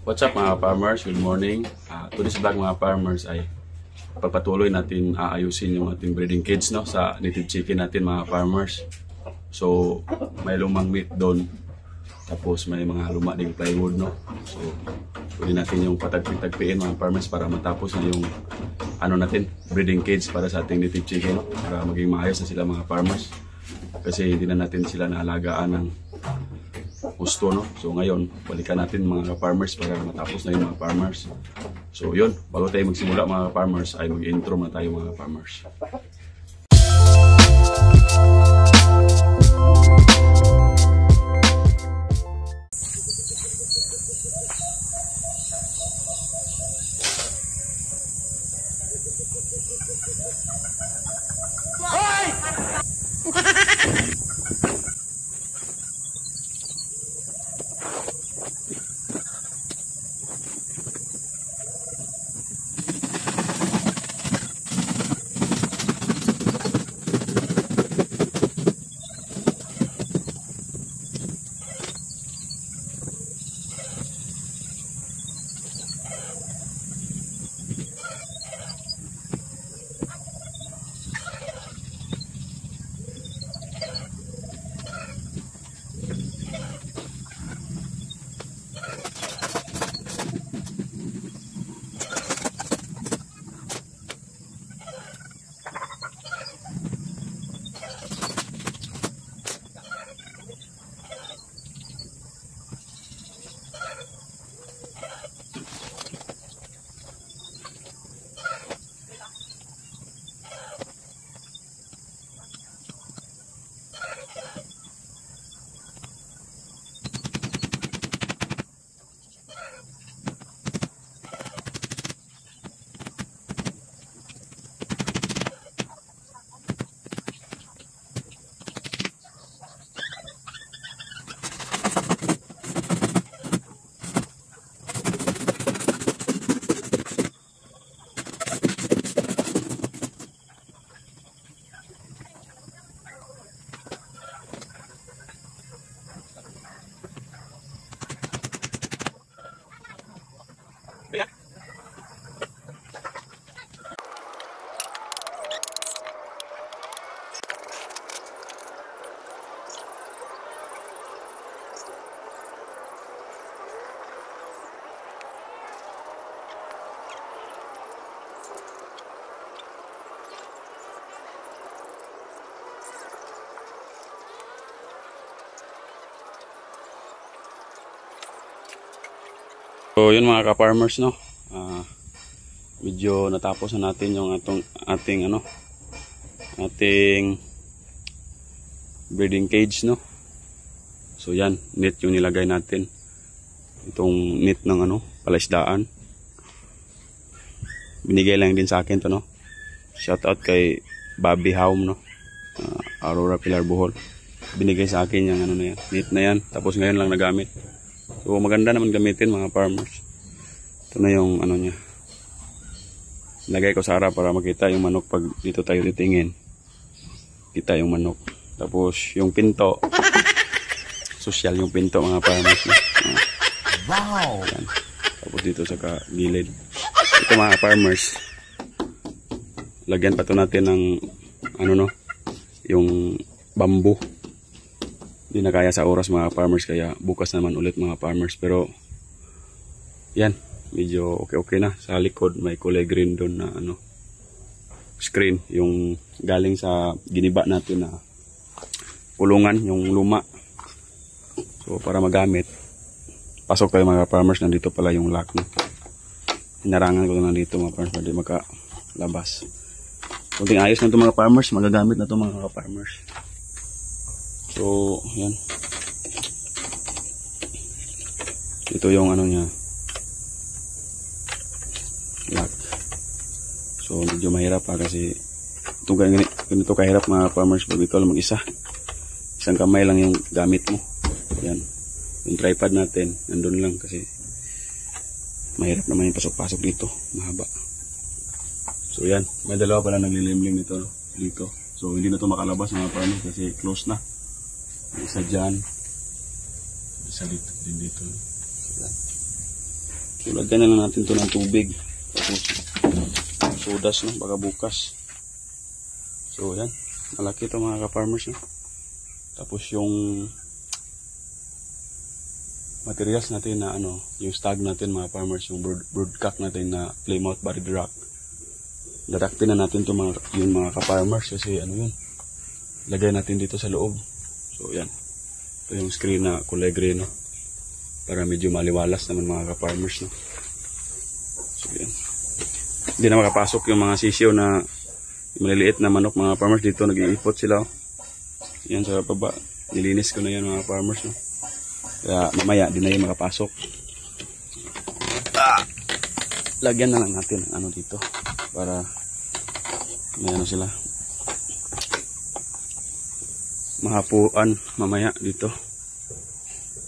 What's up mga farmers? Good morning. Today's vlog mga farmers ay pagpatuloy natin aayusin yung ating breeding cage no, sa native chicken natin mga farmers. So may lumang meat doon. Tapos may mga luma ding plywood no. So pwede natin yung patagpiin mga farmers para matapos na yung natin, breeding cage para sa ating native chicken no, para maging maayos na sila mga farmers. Kasi hindi na natin sila naalagaan ng gusto no. So ngayon, balikan natin mga farmers para matapos na yung mga farmers. So yun, bago tayo magsimula mga farmers ay mag-intro na tayo mga farmers. So yun mga ka-farmers no, medyo natapos na natin yung ating breeding cage no. So yan, net yung nilagay natin, itong net ng palaisdaan. Binigay lang din sa akin to no. Shout out kay Bobby Haum no, Aurora Pilar Bohol. Binigay sa akin yung na yan, net na yan, tapos ngayon lang nagamit. So maganda naman gamitin mga farmers. Ito na yung niya. Lagay ko sa harap para makita yung manok pag dito tayo titingin. Kita yung manok. Tapos yung pinto. Social yung pinto mga farmers. Wow! Yan. Tapos dito sa gilid. Ito mga farmers. Lagyan pa to natin ng yung bamboo. Hindi na kaya sa oras mga farmers, kaya bukas naman ulit mga farmers. Pero yan, medyo okay na. Sa likod may kulay green doon na screen, yung galing sa giniba natin na kulungan, yung luma. So para magamit, pasok tayo mga farmers. Nandito pala yung lock no? Hinarangan ko na dito mga farmers para di makalabas. Kunting ayos na ito mga farmers, magagamit na ito mga farmers. So, yan. Ito yung niya. Lock. So, medyo mahirap kasi ganito kahirap mga farmers pag ito lang mag-isa. Isang kamay lang yung gamit mo. Yan. Yung tripod natin, nandun lang kasi mahirap naman yung pasok-pasok dito. Mahaba. So, yan. May dalawa pala naglilimlim nito dito. So, hindi na ito makalabas mga farmers kasi close na. Isa dyan, isa dito din dito. So, So lagyan na lang natin to ng tubig. Tapos sodas, no, baka bukas. So yan, malaki to mga ka-farmers, no. Tapos yung materials natin na ano, yung stag natin mga farmers, yung broodcock natin na Plymouth Buried Rock. Dadaktin na natin to yung mga ka-farmers kasi ano yun, lagay natin dito sa loob. So yan, ito yung screen na kulay green, no, para medyo maliwalas naman mga ka-farmers, no. So yan, hindi na makapasok yung mga sisiyo na maliliit na manok mga farmers dito, nag-iipot sila. Yan sa baba, nilinis ko na yan mga farmers, no. Kaya mamaya di na yung makapasok. Lagyan na lang natin ang ano dito para may ano sila mahapuan mamaya dito.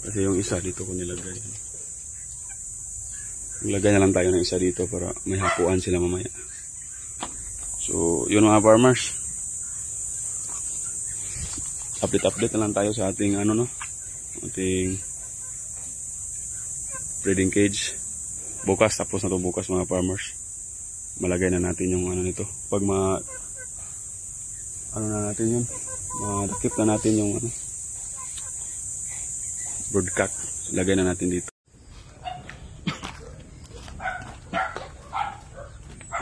Kasi yung isa dito ko nilagay. Maglagay na lang tayo ng isa dito para may hapuan sila mamaya. So yun mga farmers, update na lang tayo sa ating ano, no, ating breeding cage. Bukas, tapos na to bukas mga farmers. Malagay na natin yung ano nito. Pag ano na natin yun, madakip na natin yung ano, broodcock. Lagay na natin dito.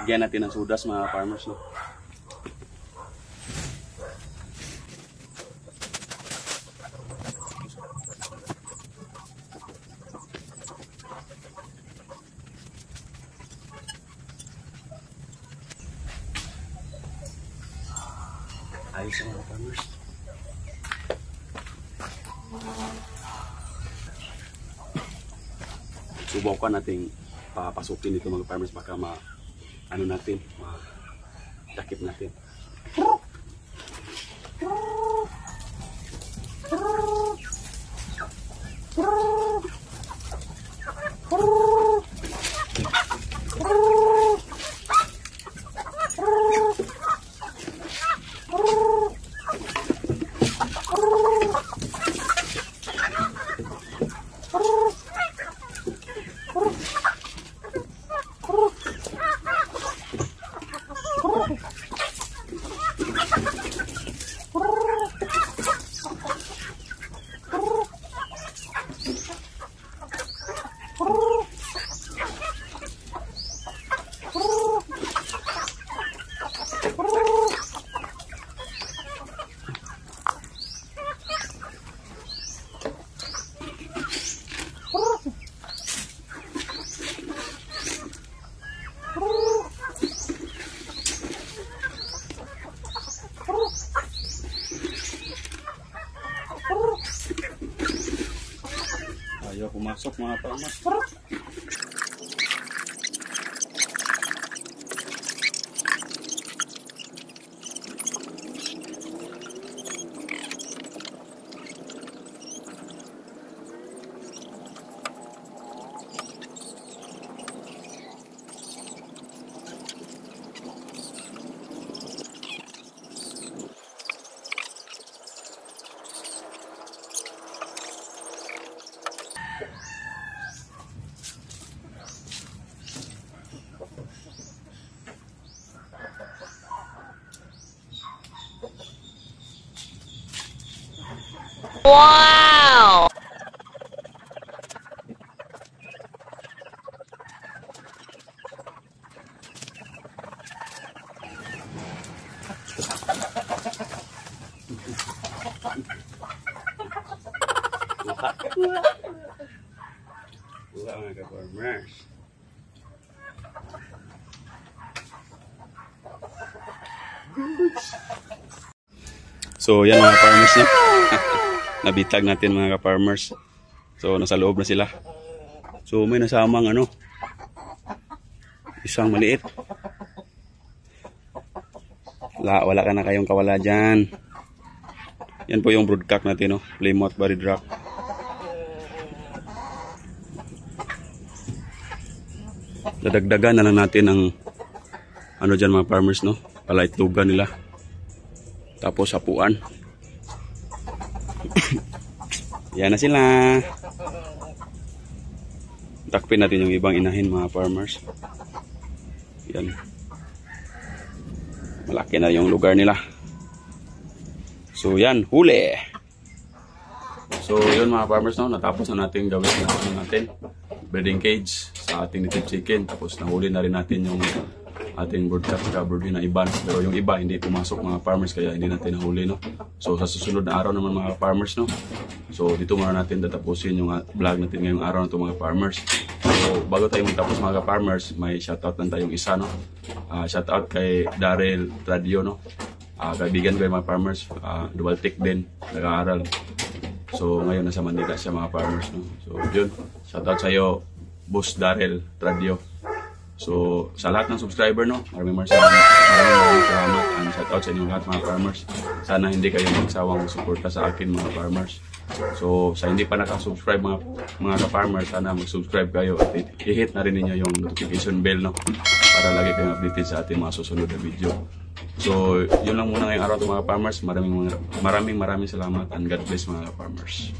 Lagyan natin ng sodas mga farmers, no. Ayos mga farmers. Subukan natin papasukin dito mga farmers, baka ano natin, takip natin. Ayaw pumasok mga farmers. Wow! Wala mga ka-farmers. So yan mga farmers na. Nabitag natin mga ka-farmers. So nasa loob na sila. So may nasamang ano, isang maliit. Wala ka na kayong kawala dyan. Yan po yung broodcock natin, no? Plymouth Buried Rock. Dadagdagan na lang natin ng ano dyan mga farmers, no? Palaitlugan nila. Tapos hapuan. Yan na sila. Takpin natin yung ibang inahin mga farmers. Yan. Malaki na yung lugar nila. So yan, huli. So yun mga farmers, no, natapos na natin gawin natin breeding cage sa ating native chicken. Tapos nahuli na rin natin yung ating broadcast cover din na iban. Pero yung iba hindi pumasok mga farmers kaya hindi natin nahuli, no. So sa susunod na araw naman mga farmers, no. So dito muna natin tatapusin yung vlog natin ngayong araw na ito mga farmers. So bago tayo magtapos mga farmers, may shoutout lang tayong isa, no. Shoutout kay Daryl Tradio, no. Kaibigan ko yung mga farmers, dual tech din, nag-aaral. So ngayon nasa Manila siya mga farmers, no. So yun, shoutout sa iyo Boss Daryl Tradio. So sa lahat ng subscriber, no, maraming salamat and shoutout sa inyo lahat mga farmers. Sana hindi kayo magsawang suporta sa akin mga farmers. So sa hindi pa nakasubscribe mga ka-farmers, sana mag-subscribe kayo at i-hit na rin ninyo yung notification bell, no, para lagi kayong updated sa ating mga susunod na video. So yun lang muna ngayong araw to mga farmers. Maraming salamat and God bless mga farmers.